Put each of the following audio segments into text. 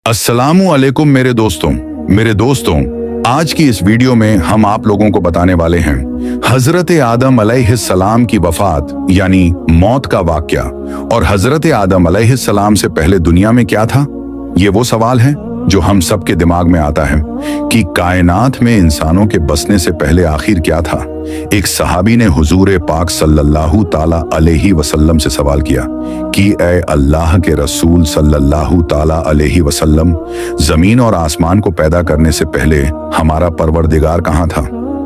अस्सलामु अलैकुम मेरे दोस्तों, आज की इस वीडियो में हम आप लोगों को बताने वाले हैं हजरत आदम अलैहिस्सलाम की वफात यानी मौत का वाकया। और हजरत आदम अलैहिस्सलाम से पहले दुनिया में क्या था, ये वो सवाल है जो हम सबके दिमाग में आता है कि कायनात में इंसानों के बसने से पहले आखिर क्या था। एक सहाबी ने हुजूर पाक सल्लल्लाहु ताला अलैहि वसल्लम से सवाल किया कि ए अल्लाह के रसूल सल्लल्लाहु ताला अलैहि वसल्लम, जमीन और आसमान को पैदा करने से पहले हमारा परवरदिगार कहाँ था।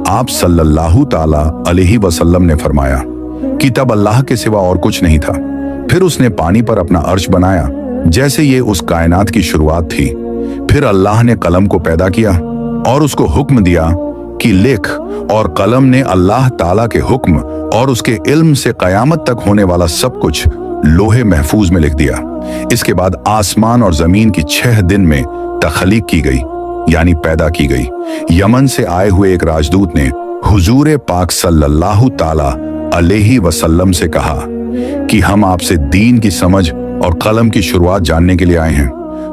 आप सल्लल्लाहु ताला अलैहि वसल्लम ने फरमाया कि तब अल्लाह के सिवा और कुछ नहीं था। फिर उसने पानी पर अपना अर्श बनाया जैसे ये उस कायनात की शुरुआत थी। फिर अल्लाह ने कलम को पैदा किया और उसको हुक्म दिया कि लिख, और कलम ने अल्लाह ताला के हुक्म और उसके इल्म से कयामत तक होने वाला सब कुछ लोहे महफूज में लिख दिया। इसके बाद आसमान और जमीन की 6 दिन में तख्लीक की गई यानी पैदा की गई। यमन से आए हुए एक राजदूत ने हुजूर पाक सल्लल्लाहु ताला अलैहि वसल्लम से कहा कि हम आपसे दीन की समझ और कलम की शुरुआत जानने के लिए आए हैं।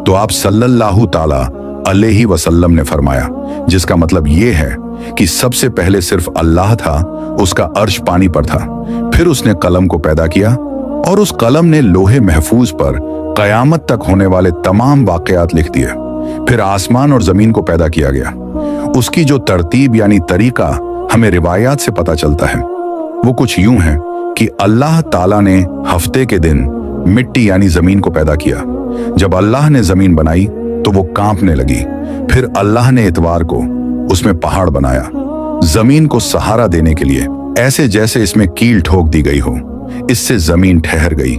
तो आप सल्लल्लाहु ताला अलैहि वसल्लम ने फरमाया, जिसका मतलब ये है कि सबसे पहले सिर्फ अल्लाह था, उसका अर्श पानी पर था। फिर उसने कलम को पैदा किया और उस कलम ने लोहे महफूज पर कयामत तक होने वाले तमाम वाकयात लिख दिए। फिर आसमान और जमीन को पैदा किया गया। उसकी जो तरतीब यानी तरीका हमें रिवायात से पता चलता है वो कुछ यूं है कि अल्लाह ताला ने हफ्ते के दिन मिट्टी यानी जमीन को पैदा किया। जब अल्लाह ने जमीन बनाई तो वो कांपने लगी। फिर अल्लाह ने इतवार को उसमें पहाड़ बनाया, जमीन को सहारा देने के लिए, ऐसे जैसे इसमें कील ठोक दी गई हो। इससे जमीन ठहर गई।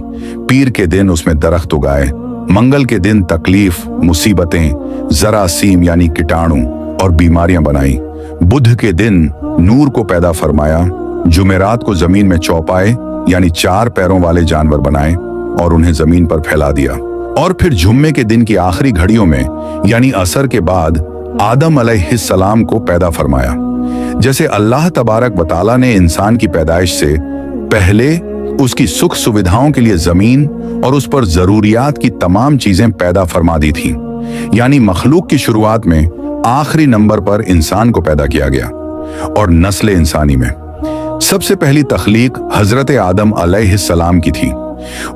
पीर के दिन उसमें दरख्त उगाए। मंगल के दिन तकलीफ, मुसीबतें, जरासीम यानी कीटाणु और बीमारियां बनाई। बुध के दिन नूर को पैदा फरमाया। जुमेरात को जमीन में चौपाए यानी 4 पैरों वाले जानवर बनाए और उन्हें जमीन पर फैला दिया। और फिर जुम्मे के दिन की आखिरी घड़ियों में यानी असर के बाद आदम अलैहिस्सलाम को पैदा फरमाया। जैसे अल्लाह तबारक व तआला ने इंसान की पैदाइश से पहले उसकी सुख सुविधाओं के लिए जमीन और उस पर जरूरियात की तमाम चीजें पैदा फरमा दी थी, यानी मखलूक की शुरुआत में आखिरी नंबर पर इंसान को पैदा किया गया। और नस्ल इंसानी में सबसे पहली तख्लीक हजरत आदम अलैहिस्सलाम की थी।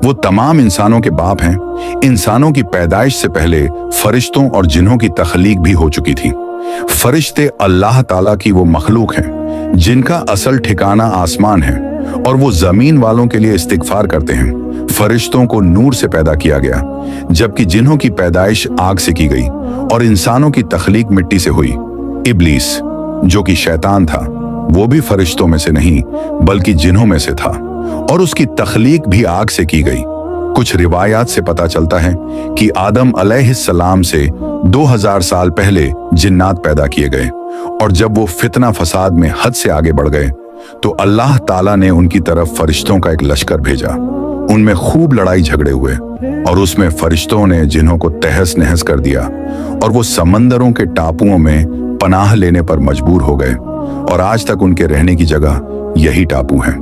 वो तमाम इंसानों के बाप हैं। इंसानों की पैदाइश से पहले फरिश्तों और जिन्हों की तख्लीक भी हो चुकी थी। फरिश्ते अल्लाह ताला की वो मखलूक हैं जिनका असल ठिकाना आसमान है और वो जमीन वालों के लिए इस्तिगफार करते हैं। फरिश्तों को नूर से पैदा किया गया, जबकि जिन्हों की पैदाइश आग से की गई और इंसानों की तख्लीक मिट्टी से हुई। इब्लीस जो कि शैतान था वो भी फरिश्तों में से नहीं बल्कि जिन्हों में से था और उसकी तख्लीक भी आग से की गई। कुछ रिवायात से पता चलता है कि आदम अलैहिस्सलाम से 2000 साल पहले जिन्नात पैदा किए गए और जब वो फितना फसाद में हद से आगे बढ़ गए तो अल्लाह ताला ने उनकी तरफ फरिश्तों का एक लश्कर भेजा। उनमें खूब लड़ाई झगड़े हुए और उसमें फरिश्तों ने जिन्हों को तहस नहस कर दिया और वो समंदरों के टापुओं में पनाह लेने पर मजबूर हो गए और आज तक उनके रहने की जगह यही टापू हैं।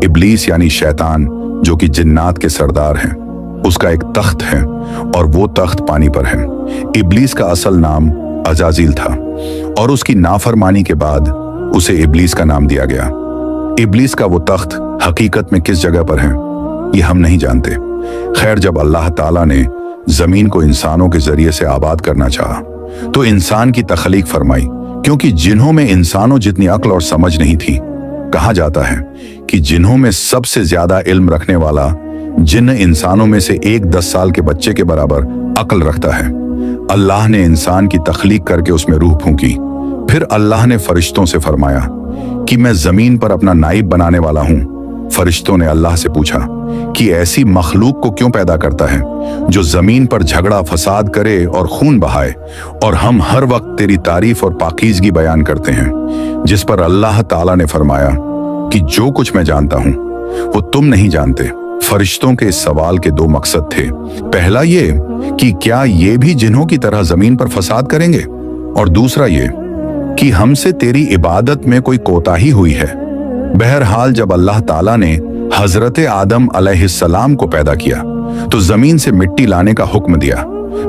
इब्लीस यानी शैतान जो कि जिन्नात के सरदार हैं, उसका एक तख्त है और वो तख्त पानी पर है। इब्लीस का असल नाम अजाजील था और उसकी नाफरमानी के बाद उसे इब्लीस का नाम दिया गया। इब्लीस का वो तख्त हकीकत में किस जगह पर है ये हम नहीं जानते। खैर, जब अल्लाह ताला ने जमीन को इंसानों के जरिए से आबाद करना चाहा तो इंसान की तख्लीक फरमाई, क्योंकि जिन्हों में इंसानों जितनी अक्ल और समझ नहीं थी। कहा जाता है कि जिन्हों में सबसे ज्यादा इल्म रखने वाला जिन्न इंसानों में से एक 10 साल के बच्चे के बराबर अक्ल रखता है। अल्लाह ने इंसान की तख्लीक करके उसमें रूह फूंकी। फिर अल्लाह ने फरिश्तों से फरमाया कि मैं जमीन पर अपना नाइब बनाने वाला हूं। फरिश्तों ने अल्लाह से पूछा कि ऐसी मखलूक को क्यों पैदा करता है जो जमीन पर झगड़ा फसाद करे और खून बहाए, और हम हर वक्त तेरी तारीफ और पाकीज़गी बयान करते हैं। जिस पर अल्लाह ताला ने फरमाया कि जो कुछ मैं जानता हूं वो तुम नहीं जानते। फरिश्तों के इस सवाल के 2 मकसद थे। पहला ये कि क्या ये भी जिन्हों की तरह जमीन पर फसाद करेंगे, और दूसरा ये कि हमसे तेरी इबादत में कोई कोताही हुई है। बहरहाल जब अल्लाह ताला ने हजरत आदम अलैहिस्सलाम को पैदा किया तो जमीन से मिट्टी लाने का हुक्म दिया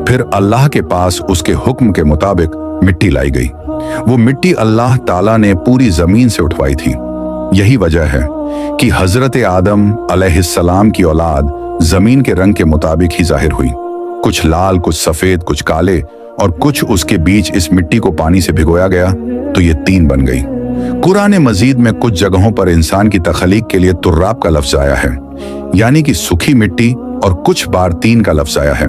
फिर अल्लाह के पास उसके हुक्म के मुताबिक मिट्टी लाई गई। वो मिट्टी अल्लाह ताला ने पूरी जमीन से उठवाई थी। यही वजह है कि हजरत आदम अलैहिस्सलाम की औलाद जमीन के रंग के मुताबिक ही जाहिर हुई, कुछ लाल, कुछ सफेद, कुछ काले और कुछ उसके बीच इस मिट्टी को पानी से भिगोया गया तो ये 3 बन गई। कुरान मजीद में कुछ जगहों पर इंसान की तख्लीक के लिए तुर्राब का लफ्ज आया है, यानी कि सूखी मिट्टी, और कुछ बार 3 का लफ्ज आया है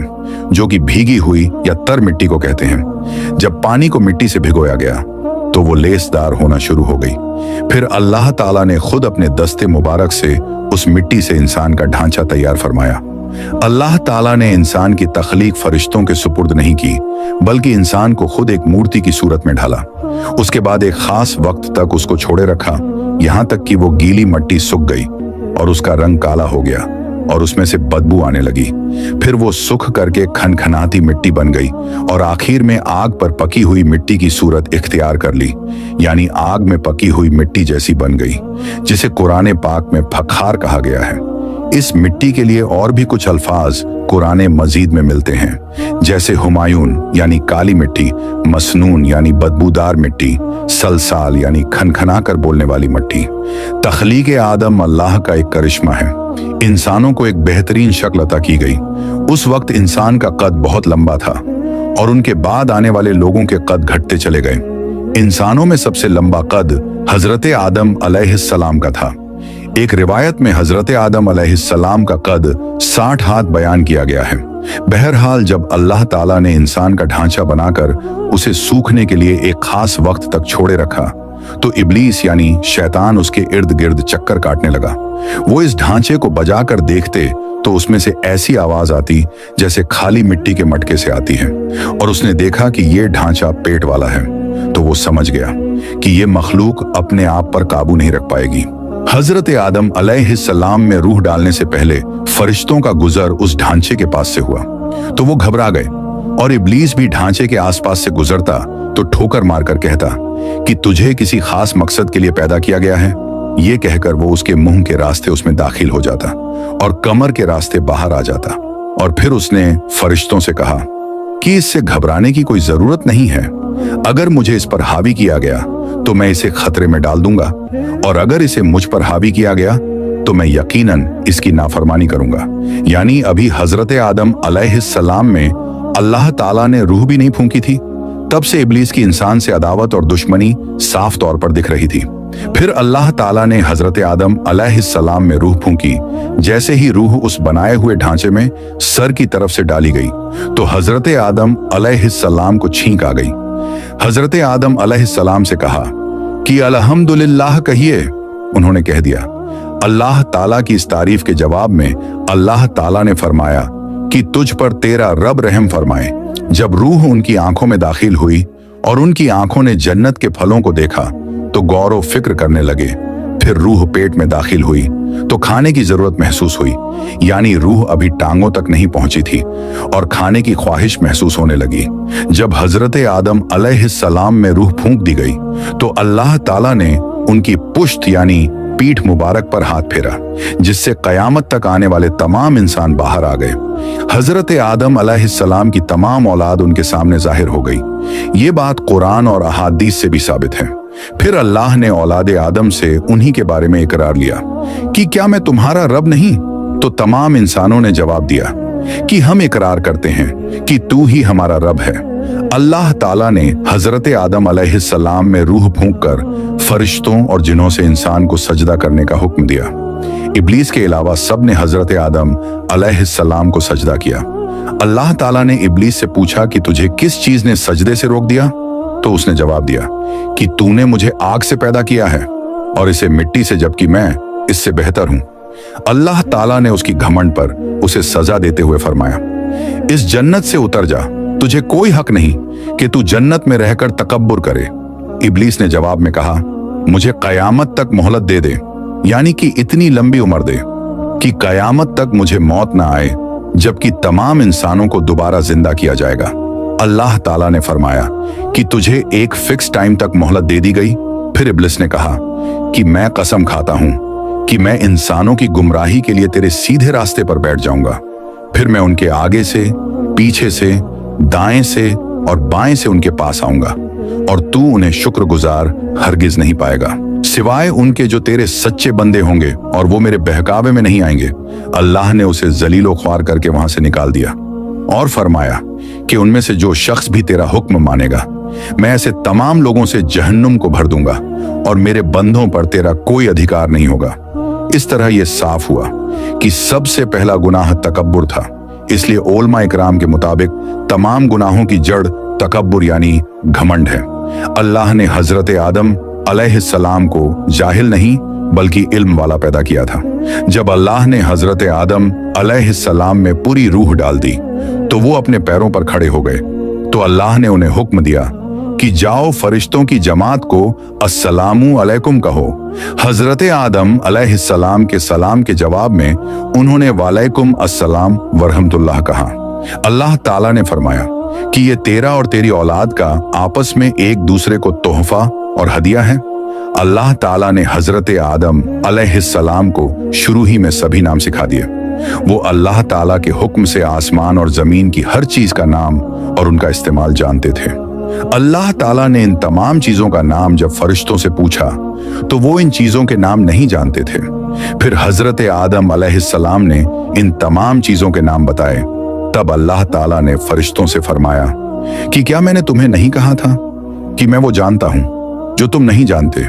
जो कि भीगी हुई या तर मिट्टी को कहते हैं। जब पानी को मिट्टी से भिगोया गया तो वो लेसदार होना शुरू हो गई। फिर अल्लाह ताला ने खुद अपने दस्ते मुबारक से उस मिट्टी से इंसान का ढांचा तैयार फरमाया। अल्लाह ताला ने इंसान की तख्लीक फरिश्तों के सुपुर्द नहीं की, बल्कि इंसान को खुद एक मूर्ति की सूरत में ढाला। उसके बाद एक खास वक्त तक उसको छोड़े रखा, यहाँ तक कि वो गीली मिट्टी सूख गई और उसका रंग काला हो गया और उसमें से बदबू आने लगी। फिर वो सूख करके खनखनाती मिट्टी बन गई और आखिर में आग पर पकी हुई मिट्टी की सूरत इख्तियार कर ली, यानी आग में पकी हुई मिट्टी जैसी बन गई, जिसे कुरान पाक में फखार कहा गया है। इस मिट्टी के लिए और भी कुछ अल्फाज कुरान मजीद में मिलते हैं, जैसे हुमायून यानी काली मिट्टी, मसनून यानी बदबूदार मिट्टी, सलसाल यानी खनखना कर बोलने वाली मिट्टी। तख्लीक आदम अल्लाह का एक करिश्मा है। इंसानों को एक बेहतरीन शक्ल अता की गई। उस वक्त इंसान का कद बहुत लंबा था और उनके बाद आने वाले लोगों के कद घटते चले गए। इंसानों में सबसे लंबा कद हजरत आदम अलैहिस्सलाम का था। एक रिवायत में हजरत आदम अलैहिस्सलाम का कद 60 हाथ बयान किया गया है। बहरहाल जब अल्लाह ताला ने इंसान का ढांचा बनाकर उसे सूखने के लिए एक खास वक्त तक छोड़े रखा तो इब्लीस यानी शैतान उसके इर्द गिर्द चक्कर काटने लगा। वो इस ढांचे को बजाकर देखते तो उसमें से ऐसी आवाज आती जैसे खाली मिट्टी के मटके से आती है, और उसने देखा कि ये ढांचा पेट वाला है तो वो समझ गया कि ये मखलूक अपने आप पर काबू नहीं रख पाएगी। हजरत आदम अलैहिस्सलाम में रूह डालने से पहले फरिश्तों का गुजर उस ढांचे के पास से हुआ तो वो घबरा गए, और इब्लीस भी ढांचे के आसपास से गुजरता तो ठोकर मारकर कहता कि तुझे किसी खास मकसद के लिए पैदा किया गया है। ये कहकर वो उसके मुंह के रास्ते उसमें दाखिल हो जाता और कमर के रास्ते बाहर आ जाता। और फिर उसने फरिश्तों से कहा कि इससे घबराने की कोई जरूरत नहीं है। अगर मुझे इस पर हावी किया गया तो मैं इसे खतरे में डाल दूंगा, और अगर इसे मुझ पर हावी किया गया तो मैं यकीनन इसकी नाफरमानी करूंगा। यानी अभी हजरत आदम अलैहिस्सलाम में अल्लाह ताला ने रूह भी नहीं फूंकी थी। तब से इब्लीस की इंसान से अदावत और दुश्मनी साफ तौर पर दिख रही थी। फिर अल्लाह ताला ने हजरत आदम अलैहिस्सलाम में रूह फूंकी। जैसे ही रूह उस बनाए हुए ढांचे में सर की तरफ से डाली गई तो हजरत आदम अलैहिस्सलाम को छींक आ गई। हजरत आदम अलैहिस्सलाम से कहा कि अल्हम्दुलिल्लाह कहिए। उन्होंने कह दिया। अल्लाह ताला की इस तारीफ के जवाब में अल्लाह ताला ने फरमाया कि तुझ पर तेरा रब रहम फरमाए। जब रूह उनकी आंखों में दाखिल हुई और उनकी आंखों ने जन्नत के फलों को देखा तो गौर व फिक्र करने लगे। फिर रूह पेट में दाखिल हुई तो खाने की जरूरत महसूस हुई, यानी रूह अभी टांगों तक नहीं पहुंची थी और खाने की ख्वाहिश महसूस होने लगी। जब हजरत आदम अलैहिस्सलाम में रूह फूंक दी गई तो अल्लाह ताला ने उनकी पुश्त यानी पीठ मुबारक पर हाथ फेरा, जिससे कयामत तक आने वाले तमाम इंसान बाहर आ गए। हजरत आदम अलैहिस्सलाम की तमाम औलाद उनके सामने जाहिर हो गई। ये बात कुरान और अहादीस से भी साबित है। फिर अल्लाह ने औलाद आदम से उन्हीं के बारे में इकरार लिया कि क्या मैं तुम्हारा रब नहीं? तो तमाम इंसानों ने जवाब दिया कि हम इकरार करते हैं कि तू ही हमारा रब है। अल्लाह ताला ने हजरत आदम अलैहिस्सलाम में रूह फूंककर फरिश्तों और जिनों से इंसान को सजदा करने का हुक्म दिया। इब्लीस के अलावा सब ने हजरत आदम अलैहिस्सलाम को सजदा किया। अल्लाह ताला ने इब्लीस से पूछा कि तुझे किस चीज ने सजदे से रोक दिया? तो उसने जवाब दिया कि तूने मुझे आग से पैदा किया है और इसे मिट्टी से, जबकि मैं इससे बेहतर हूं। अल्लाह ताला ने उसकी घमंड पर उसे सजा देते हुए फरमाया, इस जन्नत से उतर जा, तुझे कोई हक नहीं कि तू जन्नत में रहकर तकब्बुर करे। इब्लीस ने जवाब में कहा, मुझे कयामत तक मोहलत दे दे, यानी कि इतनी लंबी उम्र दे कि कयामत तक मुझे मौत ना आए, जबकि तमाम इंसानों को दोबारा जिंदा किया जाएगा। अल्लाह ताला ने फरमाया कि तुझे एक फिक्स टाइम तक मोहलत दे दी गई। फिर इब्लिस ने कहा कि मैं कसम खाता हूं कि मैं इंसानों की गुमराही के लिए तेरे सीधे रास्ते पर बैठ जाऊंगा, फिर मैं उनके आगे से पीछे से, दाएं से और बाएं से उनके पास आऊंगा और तू उन्हें शुक्रगुजार हरगिज नहीं पाएगा, सिवाय उनके जो तेरे सच्चे बंदे होंगे और वो मेरे बहकावे में नहीं आएंगे। अल्लाह ने उसे जलीलो ख्वार करके वहां से निकाल दिया और फरमाया कि उनमें से जो शख्स भी तेरा हुक्म मानेगा, मैं ऐसे तमाम लोगों से जहन्नुम को भर दूंगा और मेरे बंदों पर तेरा कोई अधिकार नहीं होगा। इस तरह यह साफ हुआ कि सबसे पहला गुनाह तकब्बुर था। इसलिए उलमा इकराम के मुताबिक तमाम गुनाहों की जड़ तकब्बुर यानी घमंड है। अल्लाह ने हजरत आदम अलैहिस्सलाम को जाहिल नहीं बल्कि इल्म वाला पैदा किया था। जब अल्लाह ने हजरत आदम अलैहिस्सलाम में पूरी रूह डाल दी तो वो अपने पैरों पर खड़े हो गए। तो अल्लाह ने उन्हें हुक्म दिया कि जाओ फरिश्तों की जमात को अस्सलामु अलैकुम कहो। हजरत आदम अलैहिस्सलाम के सलाम के जवाब में उन्होंने वालेकुम अस्सलाम वरहमतुल्लाह कहा। अल्लाह ताला ने फरमाया कि ये तेरा और तेरी औलाद का आपस में एक दूसरे को तोहफा और हदिया है। अल्लाह ताला ने हजरत आदम अलैहिस्सलाम को शुरू ही में सभी नाम सिखा दिए। वो अल्लाह ताला के हुक्म से आसमान और जमीन की हर चीज का नाम और उनका इस्तेमाल जानते थे। अल्लाह ताला ने इन तमाम चीजों का नाम जब फरिश्तों से पूछा तो वो इन चीजों के नाम नहीं जानते थे। फिर हजरत आदम अलैहिस्सलाम ने इन तमाम चीजों के नाम बताए। तब अल्लाह ताला ने फरिश्तों से फरमाया कि क्या मैंने तुम्हें नहीं कहा था कि मैं वो जानता हूं जो तुम नहीं जानते।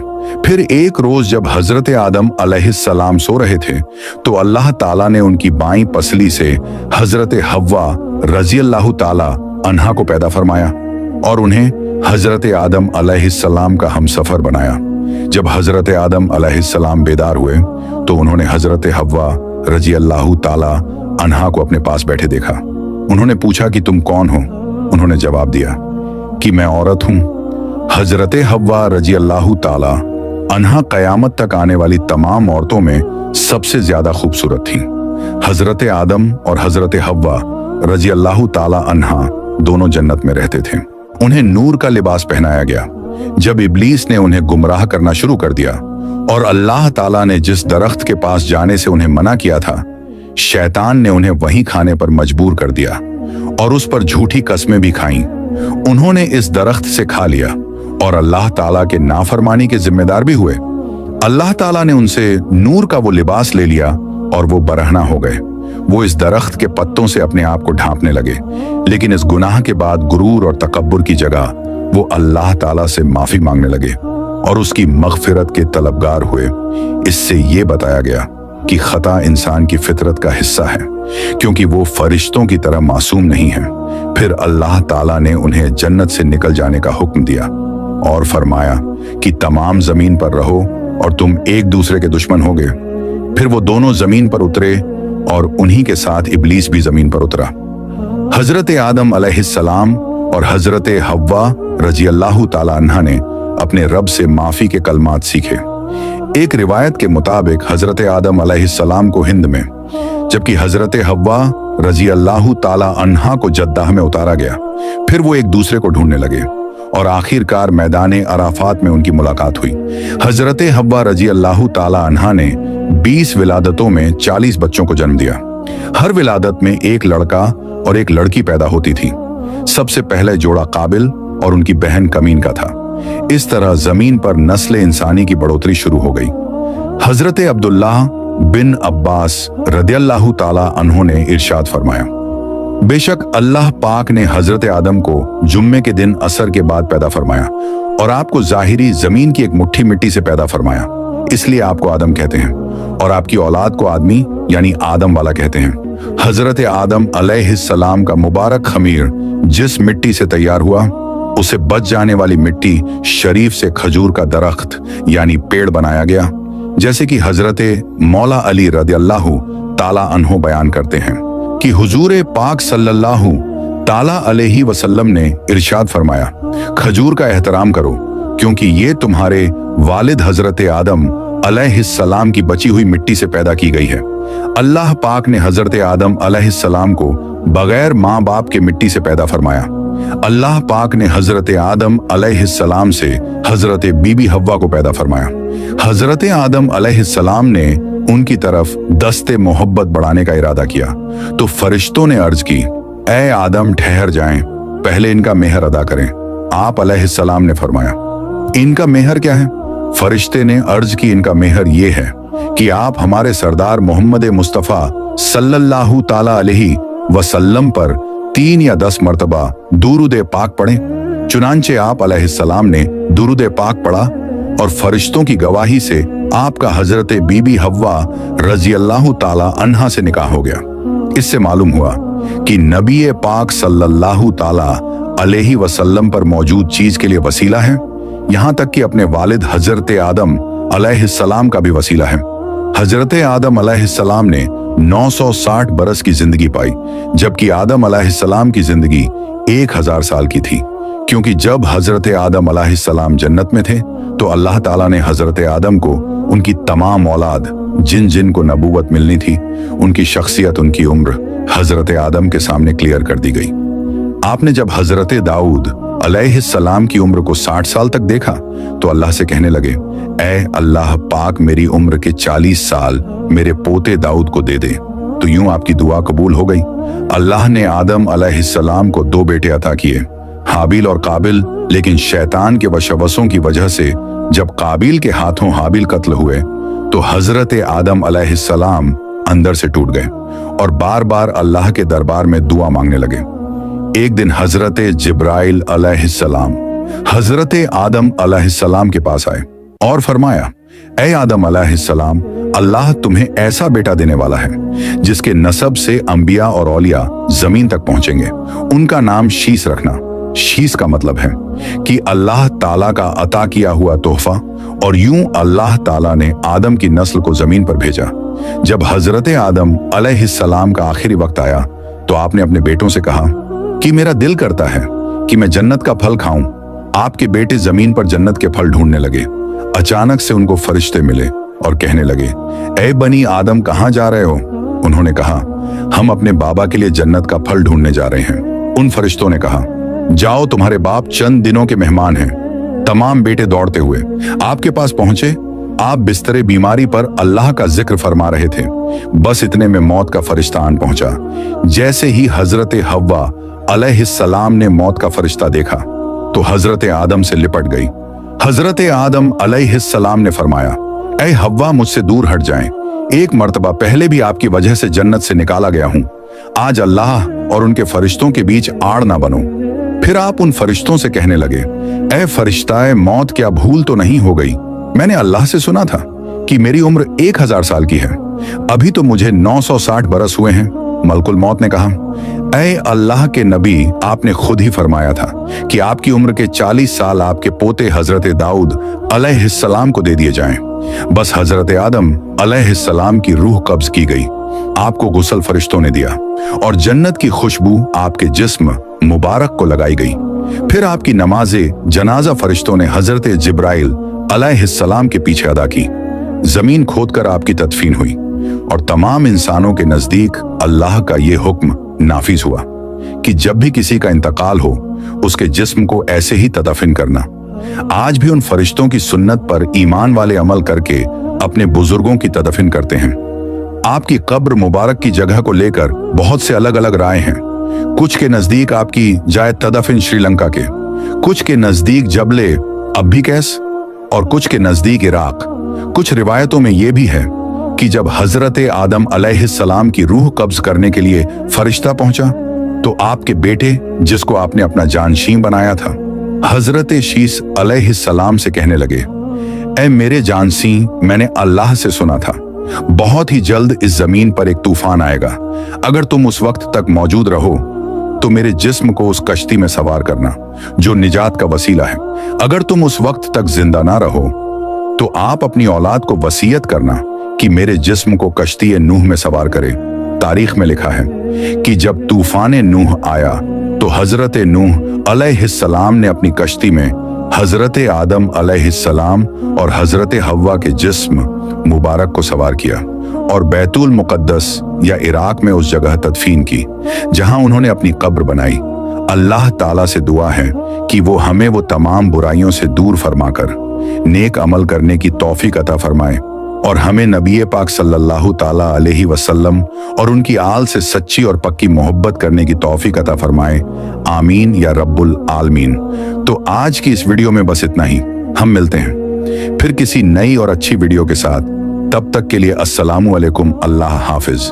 फिर एक रोज जब हजरत आदम अलैहिस्सलाम सो रहे थे तो अल्लाह ताला ने उनकी बाईं पसली से हजरत हव्वा रज़ियल्लाहु ताला अन्हा को पैदा फरमाया और उन्हें हजरत आदम अलैहिस्सलाम का हमसफर बनाया। जब हजरत आदम अलैहिस्सलाम बेदार हुए तो उन्होंने हजरत हव्वा रज़ियल्लाहु ताला अन्हा को अपने पास बैठे देखा। उन्होंने पूछा कि तुम कौन हो? उन्होंने जवाब दिया कि मैं औरत हूं। हजरत हव्वा रज़ियल्लाहु ताला अन्हा कयामत तक आने वाली तमाम औरतों में सबसे ज्यादा खूबसूरत थीं। हजरत आदम और हजरत हव्वा रज़ियल्लाहु ताला अन्हा दोनों जन्नत में रहते थे। उन्हें नूर का लिबास पहनाया गया। जब इब्लीस ने उन्हें गुमराह करना शुरू कर दिया और अल्लाह ताला ने जिस दरख्त के पास जाने से उन्हें मना किया था, शैतान ने उन्हें वहीं खाने पर मजबूर कर दिया और उस पर झूठी कस्में भी खाईं। उन्होंने इस दरख्त से खा लिया और अल्लाह ताला के नाफरमानी के जिम्मेदार भी हुए। अल्लाह ताला ने उनसे नूर का वो लिबास ले लिया और वो बरहना हो गए। वो इस दरख्त के पत्तों से अपने आप को ढांपने लगे, लेकिन इस गुनाह के बाद गुरूर और तकब्बुर की जगह वो अल्लाह ताला से माफी मांगने लगे और उसकी मगफिरत के तलबगार हुए। इससे ये बताया गया कि खता इंसान की फितरत का हिस्सा है, क्योंकि वो फरिश्तों की तरह मासूम नहीं है। फिर अल्लाह ताला ने उन्हें जन्नत से निकल जाने का हुक्म दिया और फरमाया कि तमाम जमीन पर रहो और तुम एक दूसरे के दुश्मन होगे। फिर वो दोनों जमीन पर उतरे और उन्हीं के साथ इब्लीस भी जमीन पर उतरा। हजरत आदम अलैहिस्सलाम और हजरत हव्वा रज़ियल्लाहु ताला अन्हा ने अपने रब से माफी के कलमात सीखे। एक रिवायत के मुताबिक हजरत आदम अलैहिस्सलाम को हिंद में, जबकि हजरत हव्वा रज़ियल्लाहु ताला अन्हा को जद्दाह में उतारा गया। फिर वो एक दूसरे को ढूंढने लगे और आखिरकार मैदान अराफात में उनकी मुलाकात हुई। हजरत हव्वा रज़ियल्लाहु ताला अन्हा ने 20 विलादतों में 40 बच्चों को जन्म दिया। हर विलादत में एक लड़का और एक लड़की पैदा होती थी। सबसे पहले जोड़ा काबिल और उनकी बहन कमीन का था। इस तरह जमीन पर नस्ल इंसानी की बढ़ोतरी शुरू हो गई। हजरत अब्दुल्लाह बिन अब्बास रदियल्लाहु ताला अन्हो ने इरशाद फरमाया, बेशक अल्लाह पाक ने हजरत आदम को जुम्मे के दिन असर के बाद पैदा फरमाया और आपको जाहिरी जमीन की एक मुट्ठी मिट्टी से पैदा फरमाया, इसलिए आपको आदम कहते हैं और आपकी औलाद को आदमी यानी आदम वाला कहते हैं। हजरत आदम अलैहिस्सलाम का मुबारक खमीर जिस मिट्टी से तैयार हुआ, उसे बच जाने वाली मिट्टी शरीफ से खजूर का दरख्त यानी पेड़ बनाया गया, जैसे कि हजरत मौला अली रदियल्लाहु ताला अन्हो बयान करते हैं कि हुजूर पाक सल्लल्लाहु ताला अलैहि वसल्लम ने इरशाद फरमाया, खजूर का एहतराम करो क्योंकि ये तुम्हारे वालिद हजरत आदम अलैहिस्सलाम की बची हुई मिट्टी से पैदा की गई है। अल्लाह पाक ने हजरत आदम अलैहिस्सलाम को बगैर माँ बाप के मिट्टी से पैदा फरमाया। अल्लाह पाक ने हजरत आदम अलैहिस्सलाम से हजरत बीबी हव्वा को पैदा फरमाया। हजरत आदम अलैहिस्सलाम ने उनकी तरफ दस्ते मोहब्बत बढ़ाने का इरादा किया तो फरिश्तों ने अर्ज की, ए आदम ठहर जाएं, पहले इनका मेहर अदा करें। आप अलैहिस्सलाम ने फरमाया, इनका मेहर क्या है? फरिश्ते ने अर्ज की, इनका मेहर ये है कि आप हमारे सरदार मोहम्मद मुस्तफ़ा सल्लल्लाहु ताला अलैहि वसल्लम पर 3 या 10 मर्तबा दुरूद पाक पढ़ें। चुनांचे आप अलैहिस्सलाम ने दुरूद पाक पढ़ा और फरिश्तों की गवाही से आपका हजरत बीबी हव्वा रजी अल्लाह ताला अन्हा से निकाह हो गया। इससे मालूम हुआ कि नबी पाक सल्लल्लाहु ताला अलैहि वसल्लम पर मौजूद चीज के लिए वसीला है, यहां तक कि अपने वालिद हजरत आदम अलैहिस्सलाम का भी वसीला है। हजरत आदम अलैहिस्सलाम ने 960 बरस की जिंदगी पाई, जबकि आदम अलैहिस्सलाम की जिंदगी 1000 साल की थी, क्योंकि जब हजरत आदम अलैहिस्सलाम जन्नत में थे तो अल्लाह ताला ने हजरत आदम को उनकी तमाम औलाद जिन जिन को नबूवत मिलनी थी, उनकी शख्सियत, उनकी उम्र हजरत आदम के सामने क्लियर कर दी गई। आपने जब हजरत दाऊद अलैहिस्सलाम की उम्र को 60 साल तक देखा तो अल्लाह से कहने लगे, ऐ अल्लाह पाक, मेरी उम्र के 40 साल मेरे पोते दाऊद को दे दे। तो यूं आपकी दुआ कबूल हो गई। अल्लाह ने आदम अलैहिस्सलाम को 2 बेटे अता किए, हाबिल और काबिल। लेकिन शैतान के वशवसों की वजह से जब काबिल के हाथों हाबिल कत्ल हुए तो हजरत आदम अलैहिस्सलाम अंदर से टूट गए और बार बार अल्लाह के दरबार में दुआ मांगने लगे। एक दिन हजरत जिब्राइल अलैहिस्सलाम हजरत आदम अलैहिस्सलाम के पास आए और फरमाया, ऐ आदम अलैहिस्सलाम, अल्लाह तुम्हें ऐसा बेटा देने वाला है जिसके नसब से अंबिया और औलिया जमीन तक पहुंचेंगे। उनका नाम शीस रखना। शीस का मतलब है कि अल्लाह ताला का अता किया हुआ तोहफा। और यूं अल्लाह ताला ने आदम की नस्ल को जमीन पर भेजा। जब हजरत आदम अलैहिस्सलाम का आखिरी वक्त आया तो आपने अपने बेटों से कहा कि मेरा दिल करता है कि मैं जन्नत का फल खाऊं। आपके बेटे जमीन पर जन्नत के फल ढूंढने लगे। अचानक से उनको फरिश्ते मिले और कहने लगे, ऐ बनी आदम, कहां जा रहे हो? उन्होंने कहा, हम अपने बाबा के लिए जन्नत का फल ढूंढने जा रहे हैं। उन फरिश्तों ने कहा, जाओ, तुम्हारे बाप चंद दिनों के मेहमान हैं। तमाम बेटे दौड़ते हुए आपके पास पहुंचे। आप बिस्तरे बीमारी पर अल्लाह का जिक्र फरमा रहे थे। बस इतने में मौत का फरिश्ता आन पहुंचा। जैसे ही हजरत हव्वा अलैहिस्सलाम ने मौत का फरिश्ता देखा तो हजरत आदम से लिपट गई। हजरत आदम अलैहिस्सलाम ने फरमाया, ऐ हव्वा, मुझसे दूर हट जाएं। एक मर्तबा पहले भी आपकी वजह से जन्नत से निकाला गया हूं। आज अल्लाह और उनके फरिश्तों के बीच आड़ ना बनो। फिर आप उन फरिश्तों से कहने लगे, ऐ फरिश्ताए मौत, क्या भूल तो नहीं हो गई? मैंने अल्लाह से सुना था कि मेरी उम्र 1000 साल की है। अभी तो मुझे 960 बरस हुए हैं। मलकुल मौत ने कहा, ऐ अल्लाह के नबी, आपने खुद ही फरमाया था कि आपकी उम्र के 40 साल आपके पोते हजरत दाऊद अलैहिस्सलाम को दे दिए जाएं। बस हजरत आदम अलैहिस्सलाम की रूह कब्ज की गई। आपको गुस्ल फरिश्तों ने दिया और जन्नत की खुशबू आपके जिस्म मुबारक को लगाई गई। फिर आपकी नमाजे जनाजा फरिश्तों ने हजरत जिब्राइल अलैहिस्सलाम के पीछे अदा की। जमीन खोदकर आपकी तदफीन हुई और तमाम इंसानों के नजदीक अल्लाह का ये हुक्म नाफिज हुआ कि जब भी किसी का इंतकाल हो उसके जिस्म को ऐसे ही तदफीन करना। आज भी उन फरिश्तों की सुन्नत पर ईमान वाले अमल करके अपने बुजुर्गों की तदफीन करते हैं। आपकी कब्र मुबारक की जगह को लेकर बहुत से अलग अलग राय हैं। कुछ के नजदीक आपकी जाए तदफीन श्रीलंका के, कुछ के नजदीक जबले अब्बिकैस और कुछ के नजदीक इराक। कुछ रिवायतों में यह भी है कि जब हजरत आदम अलैहिस्सलाम की रूह कब्ज करने के लिए फरिश्ता पहुंचा तो आपके बेटे, जिसको आपने अपना जानशीन बनाया था, हजरत शीस अलैहिस्सलाम से कहने लगे, ऐ मेरे जानसी, मैंने अल्लाह से सुना था बहुत ही जल्द इस जमीन पर एक तूफान आएगा। अगर तुम उस वक्त तक मौजूद रहो तो मेरे जिस्म को उस कश्ती में सवार करना जो निजात का वसीला है। अगर तुम उस वक्त तक जिंदा ना रहो तो आप अपनी औलाद को वसीयत करना कि मेरे जिस्म को कश्ती नूह में सवार करे। तारीख में लिखा है कि जब तूफान नूह आया तो हजरत नूह अलैहिस्सलाम ने अपनी कश्ती में हजरत आदम अलैहिस्सलाम और हजरत हव्वा के जिस्म मुबारक को सवार किया और बैतुल मुकद्दस या इराक में उस जगह तदफीन की जहां उन्होंने अपनी कब्र बनाई। अल्लाह ताला से दुआ है कि वो हमें वो तमाम बुराइयों से दूर फरमाकर नेक अमल करने की तौफीक अता फरमाए। और हमें नबी पाक सल्लल्लाहु ताला अलैहि वसल्लम और उनकी आल से सच्ची और पक्की मोहब्बत करने की तौफीक अता फरमाए। आमीन या रब्बुल आलमीन। तो आज की इस वीडियो में बस इतना ही। हम मिलते हैं फिर किसी नई और अच्छी वीडियो के साथ। तब तक के लिए अस्सलामु अलैकुम। अल्लाह हाफिज।